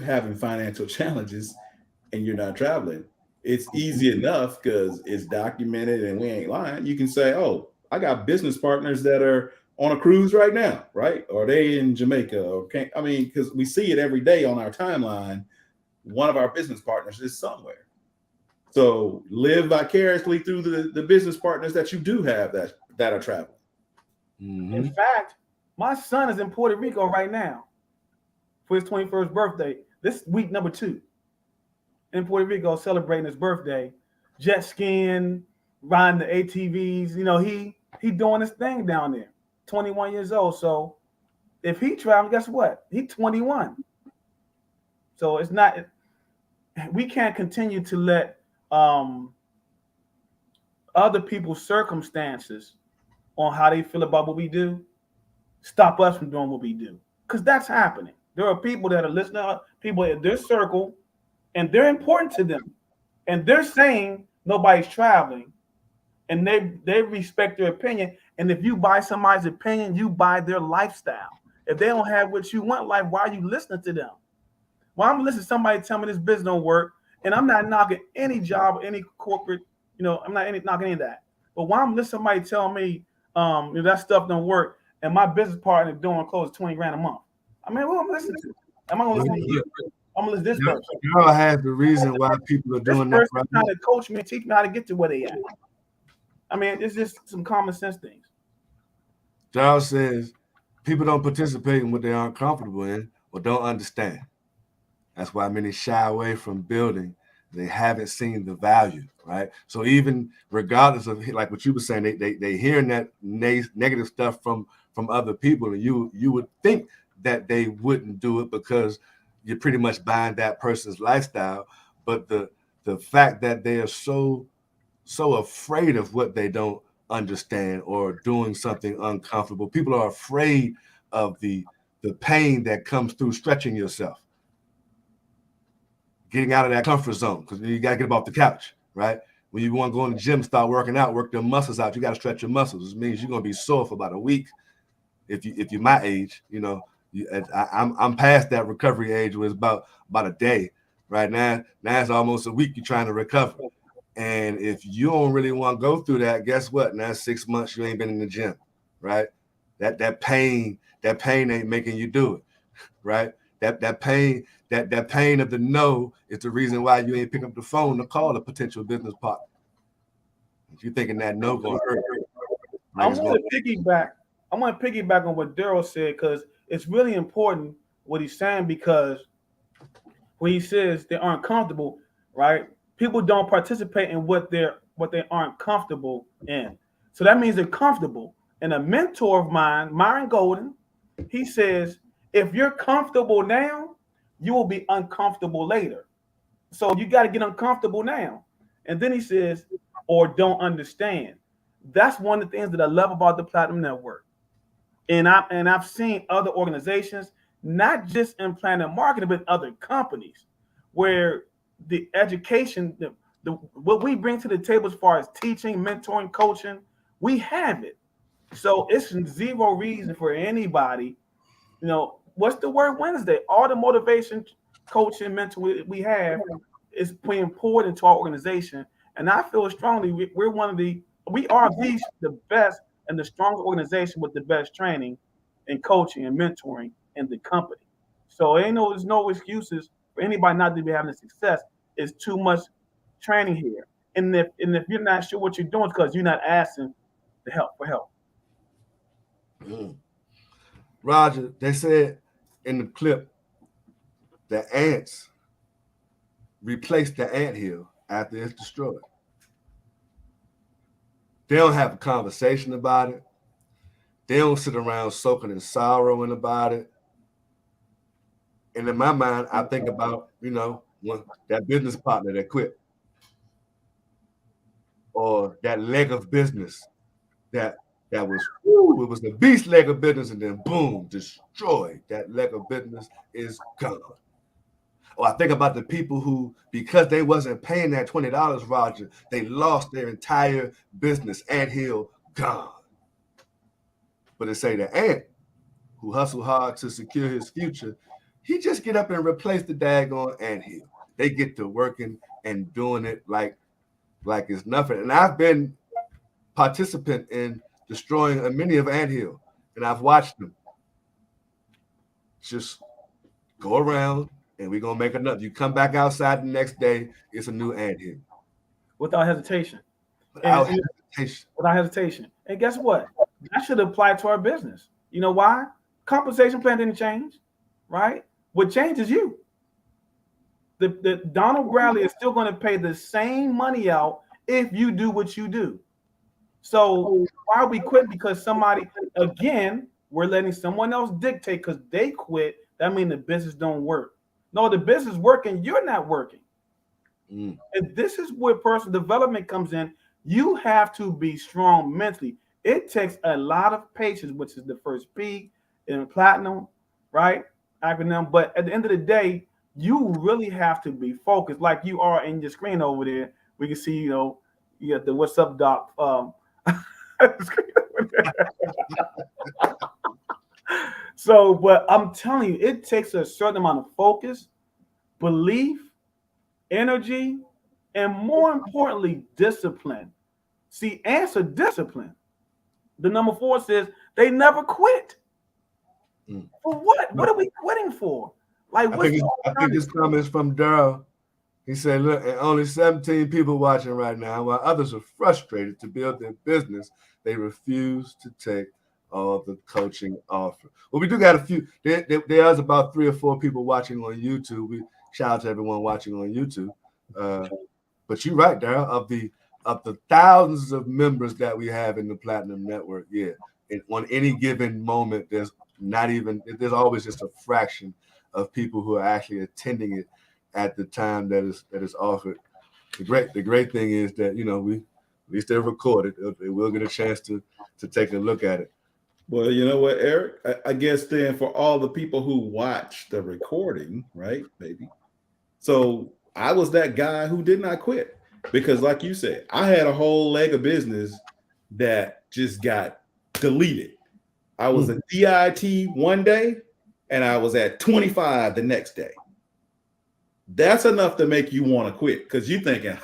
having financial challenges and you're not traveling, it's easy enough because it's documented and we ain't lying. You can say, oh, I got business partners that are on a cruise right now, right? Or they in Jamaica, or because we see it every day on our timeline. One of our business partners is somewhere. So live vicariously through the business partners that you do have that are traveling. Mm-hmm. In fact, my son is in Puerto Rico right now for his 21st birthday. This week number 2 in Puerto Rico, celebrating his birthday, jet skiing, riding the ATVs. You know, he doing his thing down there. 21 years old. So if he travels, guess what? He's 21. So it's not. We can't continue to let other people's circumstances on how they feel about what we do stop us from doing what we do, because that's happening. There are people that are listening, people in their circle, and they're important to them, and they're saying nobody's traveling, and they respect their opinion. And if you buy somebody's opinion, you buy their lifestyle. If they don't have what you want in life, why are you listening to them? Well, I'm listening to somebody tell me this business don't work, and I'm not knocking any job, any corporate, I'm not knocking any of that. But why I'm listening to somebody tell me that stuff don't work, and my business partner doing close to $20,000 a month? I mean, who am I listening to? Am I gonna listen to you? I'm gonna listen to this person. Y'all have the reason why people are doing that. This person trying to coach me and teach me how to get to where they at. I mean, it's just some common sense things. Darryl says people don't participate in what they aren't comfortable in or don't understand. That's why many shy away from building. They haven't seen the value, right? So even regardless of, like what you were saying, they hearing that negative stuff from other people, and you would think that they wouldn't do it because you're pretty much buying that person's lifestyle. But the fact that they are so afraid of what they don't understand or doing something uncomfortable, people are afraid of the pain that comes through stretching yourself, getting out of that comfort zone, because you got to get up off the couch, right? When you want to go in the gym, start working out, work their muscles out, you got to stretch your muscles. This means you're going to be sore for about a week. If you're my age, I'm past that recovery age where it's about a day. Right now it's almost a week you're trying to recover. And if you don't really want to go through that, guess what? Now 6 months you ain't been in the gym, right? That pain ain't making you do it, right? That pain of the no is the reason why you ain't picking up the phone to call a potential business partner. If you're thinking that no gonna hurt, I want to piggyback on what Darryl said, because it's really important what he's saying, because when he says they aren't comfortable, right? People don't participate in what they aren't comfortable in. So that means they're comfortable. And a mentor of mine, Myron Golden, he says, if you're comfortable now, you will be uncomfortable later. So you got to get uncomfortable now. And then he says, or don't understand. That's one of the things that I love about the Platinum Network. And I've seen other organizations, not just in Planet Marketing, but other companies, where the education, what we bring to the table as far as teaching, mentoring, coaching, we have it. So it's zero reason for anybody, what's the word Wednesday? All the motivation, coaching, mentoring we have is being poured into our organization. And I feel strongly we are the best and the strongest organization with the best training and coaching and mentoring in the company. So there's no excuses for anybody not to be having success. It's too much training here. And if you're not sure what you're doing, it's because you're not asking for help. Roger, they said in the clip that ants replace the anthill after it's destroyed. They don't have a conversation about it. They don't sit around soaking in sorrowing about it. And in my mind, I think about, when that business partner that quit, or that leg of business that was, it was the beast leg of business, and then boom, destroyed. That leg of business is gone. Or I think about the people who, because they wasn't paying that $20, Roger, they lost their entire business. Anthill gone. But they say the ant who hustled hard to secure his future, he just get up and replace the daggone anthill. They get to working and doing it like it's nothing. And I've been participant in destroying many of anthill, and I've watched them just go around, and we're gonna make another. You come back outside the next day, it's a new anthill. Without hesitation. Without hesitation. Without hesitation. And guess what? That should apply to our business. You know why? Compensation plan didn't change, right? What changed is you. The Donald Bradley is still going to pay the same money out if you do what you do. So why are we quit? Because somebody, again, we're letting someone else dictate because they quit. That means the business don't work. No, the business is working. You're not working. And this is where personal development comes in. You have to be strong mentally. It takes a lot of patience, which is the first P in platinum, right? Acronym. But at the end of the day, you really have to be focused, like you are in your screen over there. We can see, you got the "What's up, Doc?" So, but I'm telling you, it takes a certain amount of focus, belief, energy, and more importantly, discipline. See, ants are discipline. The number 4 says they never quit. For what? What are we quitting for? Like, I think this comment is from Daryl. He said, look, and only 17 people watching right now, while others are frustrated to build their business, they refuse to take all the coaching offer. Well, we do got a few. There's about 3 or 4 people watching on YouTube. We shout out to everyone watching on YouTube. But you're right, Daryl. Of the thousands of members that we have in the Platinum Network, yeah, and on any given moment, there's always just a fraction of people who are actually attending it at the time that is offered. The great thing is that we, at least they're recorded. They will get a chance to take a look at it. Well, you know what, Eric? I guess then for all the people who watch the recording, right, baby? So I was that guy who did not quit because, like you said, I had a whole leg of business that just got deleted. I was a DIT one day, and I was at 25 the next day. That's enough to make you want to quit because you're thinking,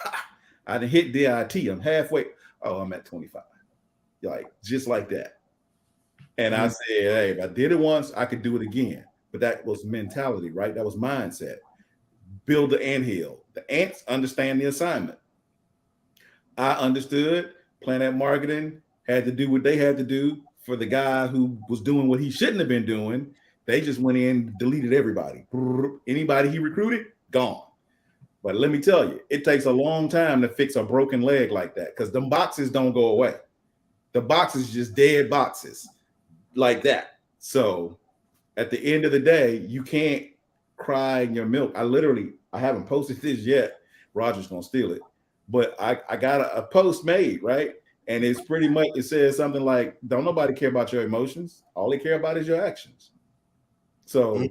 I done hit DIT. I'm halfway. Oh, I'm at 25. Like, just like that. And I said, hey, if I did it once, I could do it again. But that was mentality, right? That was mindset. Build the anthill. The ants understand the assignment. I understood Planet Marketing had to do what they had to do for the guy who was doing what he shouldn't have been doing. They just went in and deleted everybody. Anybody he recruited, gone. But let me tell you, it takes a long time to fix a broken leg like that because them boxes don't go away. The boxes just dead boxes like that. So at the end of the day, you can't cry in your milk. I haven't posted this yet. Roger's gonna steal it. But I got a post made, right? And it's pretty much, it says something like, don't nobody care about your emotions. All they care about is your actions. So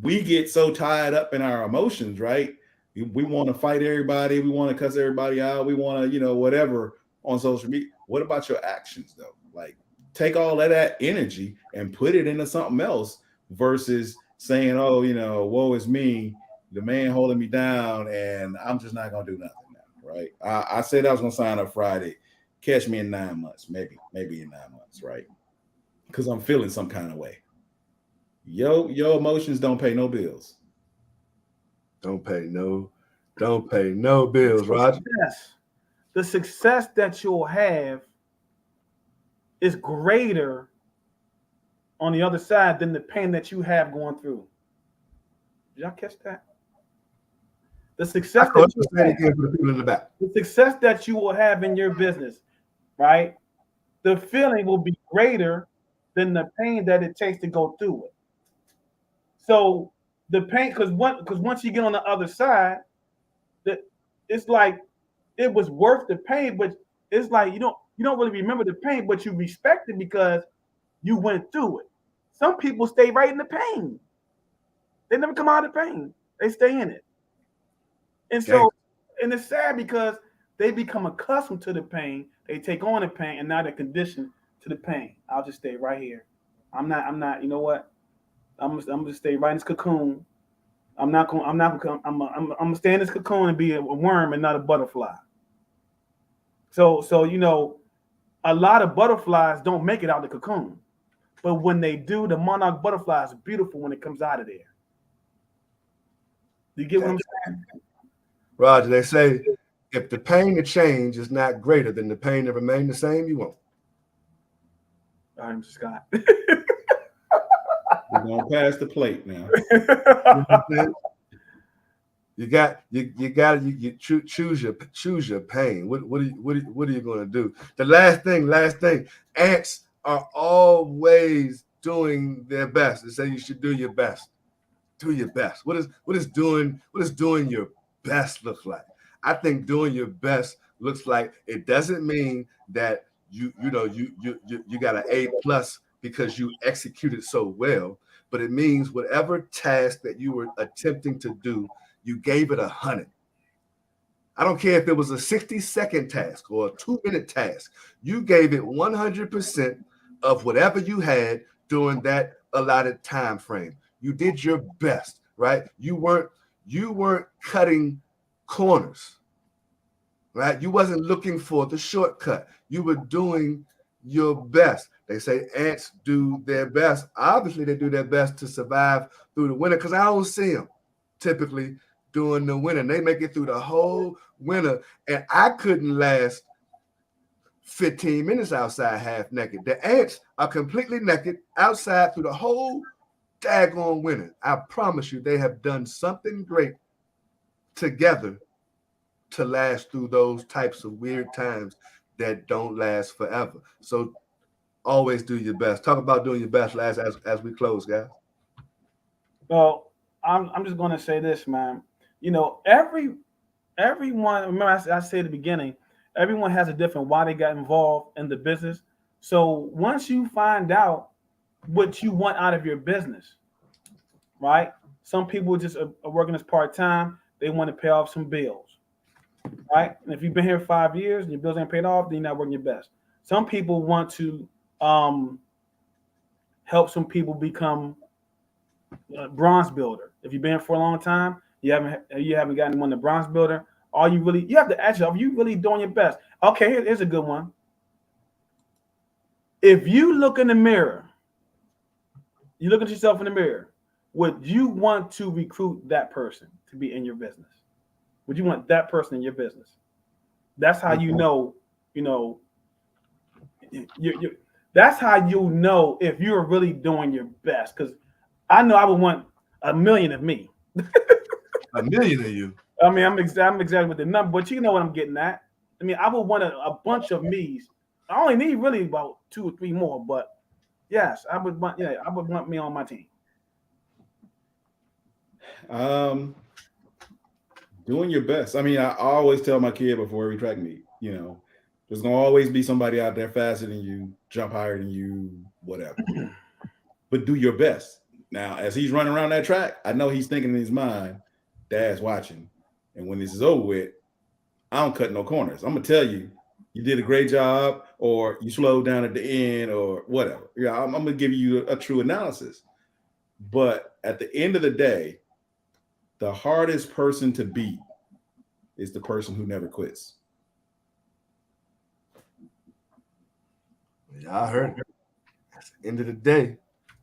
we get so tied up in our emotions, right? We want to fight everybody. We want to cuss everybody out. We want to, whatever on social media. What about your actions though? Like, take all of that energy and put it into something else versus saying, oh, woe is me, the man holding me down, and I'm just not going to do nothing now, right? I said I was going to sign up Friday. Catch me in 9 months, maybe in 9 months, right? Because I'm feeling some kind of way. Your emotions don't pay no bills. Don't pay no bills, Roger. The success that you'll have is greater on the other side than the pain that you have going through. Did y'all catch that? The success For that the people in the back. the success that you will have in your business, right? The feeling will be greater than the pain that it takes to go through it. So the pain, because once you get on the other side, that it's like it was worth the pain, but it's like you don't really remember the pain, but you respect it because you went through it. Some people stay right in the pain. They never come out of the pain. They stay in it. And so, and it's sad because they become accustomed to the pain. They take on the pain, and now they're conditioned to the pain. I'll just stay right here. I'm not. You know what? I'm gonna stay right in this cocoon. I'm gonna stay in this cocoon and be a worm and not a butterfly. So a lot of butterflies don't make it out of the cocoon, but when they do, the monarch butterfly is beautiful when it comes out of there. You get what I'm saying? Roger, they say if the pain to change is not greater than the pain to remain the same, you won't. I'm Scott. We're gonna pass the plate now. You choose your pain. What are you gonna do? The last thing. Ants are always doing their best. They say you should do your best. Do your best. What is doing your best look like? I think doing your best looks like it doesn't mean that you got an A+ because you executed so well, but it means whatever task that you were attempting to do, you gave it 100. I don't care if it was a 60-second task or a 2-minute task. You gave it 100% of whatever you had during that allotted time frame. You did your best, right? You weren't cutting corners, right? You wasn't looking for the shortcut. You were doing your best. They say ants do their best. Obviously, they do their best to survive through the winter because I don't see them typically during the winter. They make it through the whole winter, and I couldn't last 15 minutes outside half naked. The ants are completely naked outside through the whole daggone winter. I promise you, they have done something great together to last through those types of weird times that don't last forever. So always do your best. Talk about doing your best last as we close, guys. Well, I'm just going to say this, man. Everyone. Remember, I said at the beginning, everyone has a different why they got involved in the business. So once you find out what you want out of your business, right? Some people just are working as part-time. They want to pay off some bills, right? And if you've been here 5 years and your bills ain't paid off, then you're not working your best. Some people want to help some people become a bronze builder. If you've been here for a long time, you haven't gotten one the bronze builder. You have to ask yourself, are you really doing your best? Okay, here's a good one. If you look in the mirror, you look at yourself in the mirror, would you want to recruit that person to be in your business? Would you want that person in your business? That's how that's how you know if you're really doing your best. Because I know I would want 1 million of me. 1 million of you. I mean, I'm exaggerating with the number, but you know what I'm getting at. I mean, I would want a bunch of me's. I only need really about 2 or 3 more, but yes, I would want me on my team. Doing your best. I mean, I always tell my kid before every track meet, there's gonna always be somebody out there faster than you, jump higher than you, whatever. But do your best. Now, as he's running around that track, I know he's thinking in his mind, Dad's watching. And when this is over with, I don't cut no corners. I'm gonna tell you, you did a great job, or you slowed down at the end, or whatever. Yeah, I'm gonna give you a true analysis. But at the end of the day, the hardest person to beat is the person who never quits. Yeah, I heard it. At the end of the day,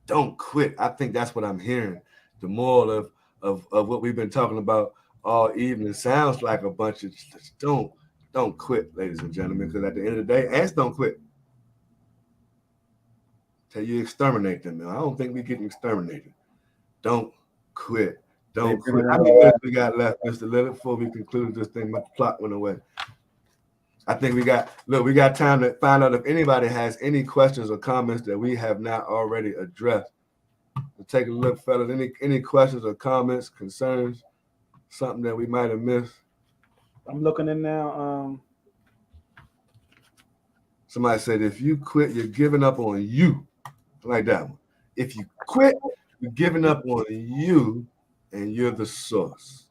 don't quit. I think that's what I'm hearing. The moral of what we've been talking about all evening sounds like a bunch of just don't quit, ladies and gentlemen, because at the end of the day, ants don't quit. Till you exterminate them, man. I don't think we're getting exterminated. Don't quit. Don't quit. How many minutes we got left, Mr. Lillard, before we conclude this thing? My clock went away. I think we got time to find out if anybody has any questions or comments that we have not already addressed. We'll take a look, fellas. Any questions or comments, concerns, something that we might have missed? I'm looking in now. Somebody said, if you quit, you're giving up on you. I like that one. If you quit, you're giving up on you, and you're the source.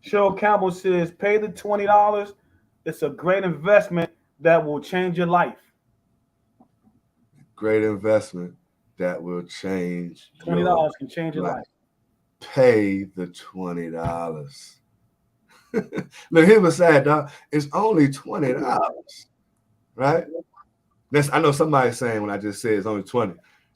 Cheryl Campbell says, pay the $20. It's a great investment that will change your life. Great investment that will change. $20 can change your life. Pay the $20. Look, here's what's sad, dog. It's only $20, right? I know somebody's saying when I just said it's only 20,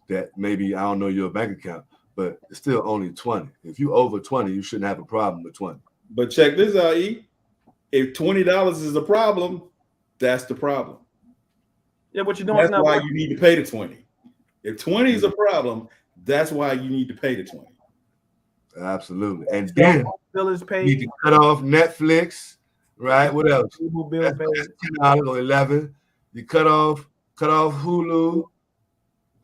that maybe I don't know your bank account, but it's still only 20. If you over 20, you shouldn't have a problem with 20. But check this out, E. If $20 is a problem, that's the problem. Yeah, what you're doing that's is not why working. You need to pay the 20. If 20 is a problem, that's why you need to pay the 20. Absolutely. And then bill is paid. You need to cut off Netflix, right? What else? Bill paid. $10 or $11. You cut off Hulu.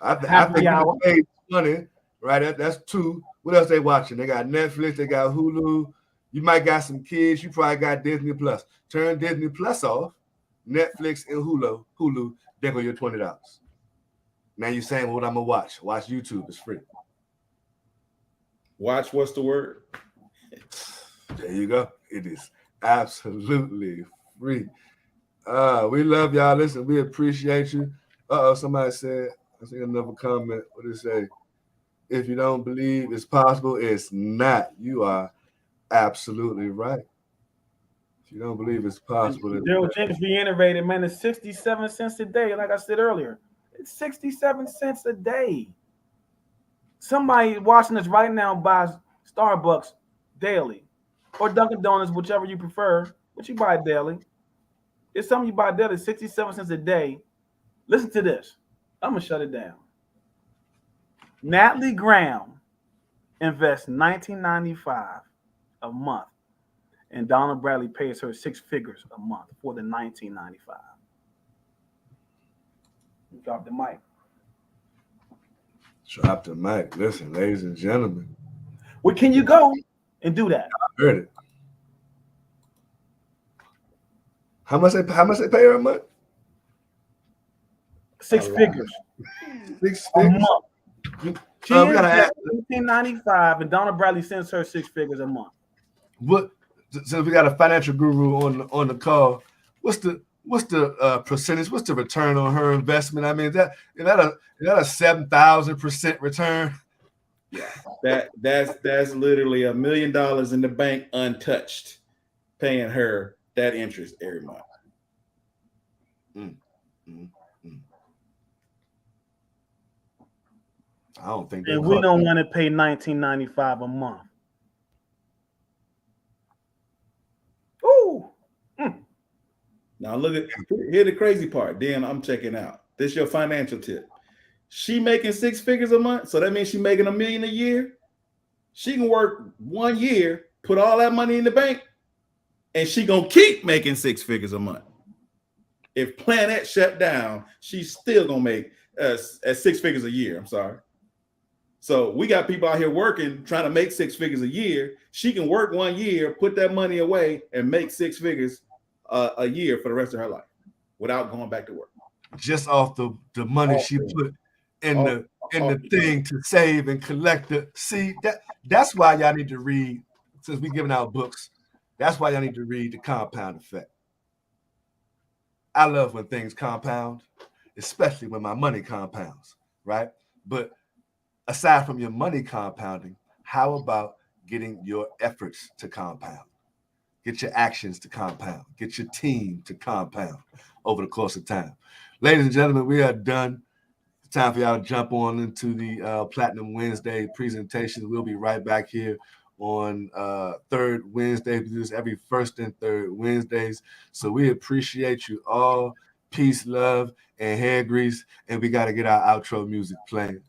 I think you paid 20, right? That's 2. What else they watching? They got Netflix, they got Hulu. You might got some kids. You probably got Disney Plus. Turn Disney Plus off. Netflix and Hulu. There go your $20. Now you're saying, well, what I'm gonna watch? Watch YouTube. It's free. Watch what's the word? There you go. It is absolutely free. We love y'all. Listen, we appreciate you. Somebody said, I see another comment. What did it say? If you don't believe it's possible, it's not. You are absolutely right. If you don't believe it's possible, Daryl Jenkins reiterated, man, it's 67 cents a day. Like I said earlier, it's 67 cents a day. Somebody watching this right now buys Starbucks daily or Dunkin' Donuts, whichever you prefer, but you buy daily. It's something you buy daily, 67 cents a day. Listen to this. I'm going to shut it down. Natalie Graham invests $19.95 a month, and Donna Bradley pays her 6 figures a month for the $19.95. Drop the mic. Drop the mic. Listen, ladies and gentlemen. Where can you go and do that? I heard it. How much they pay her a month? 6 figures. 6 A figures. month. She is $18.95, and Donna Bradley sends her 6 figures a month. What? So we got a financial guru on the call. What's the percentage? What's the return on her investment? I mean, is that a 7,000% return? Yeah, that's literally $1 million in the bank untouched, paying her that interest every month. I don't think. And we don't want to pay $19.95 a month. Ooh. Now look at here the crazy part. Then I'm checking out. This is your financial tip. She making 6 figures a month, so that means she's making $1 million a year. She can work 1 year, put all that money in the bank, and she gonna keep making 6 figures a month. If Planet shut down, she's still gonna make at 6 figures a year. I'm sorry. So we got people out here working, trying to make 6 figures a year. She can work 1 year, put that money away, and make 6 figures a year for the rest of her life without going back to work. Just off the money she put in the thing to save and collect the. See, that's why y'all need to read, since we're giving out books, that's why y'all need to read The Compound Effect. I love when things compound, especially when my money compounds, right? But aside from your money compounding, how about getting your efforts to compound? Get your actions to compound. Get your team to compound over the course of time. Ladies and gentlemen, we are done. time for y'all to jump on into the Platinum Wednesday presentation. We'll be right back here on third Wednesday. We do this every first and third Wednesdays. So we appreciate you all. Peace, love, and hair grease. And we got to get our outro music playing.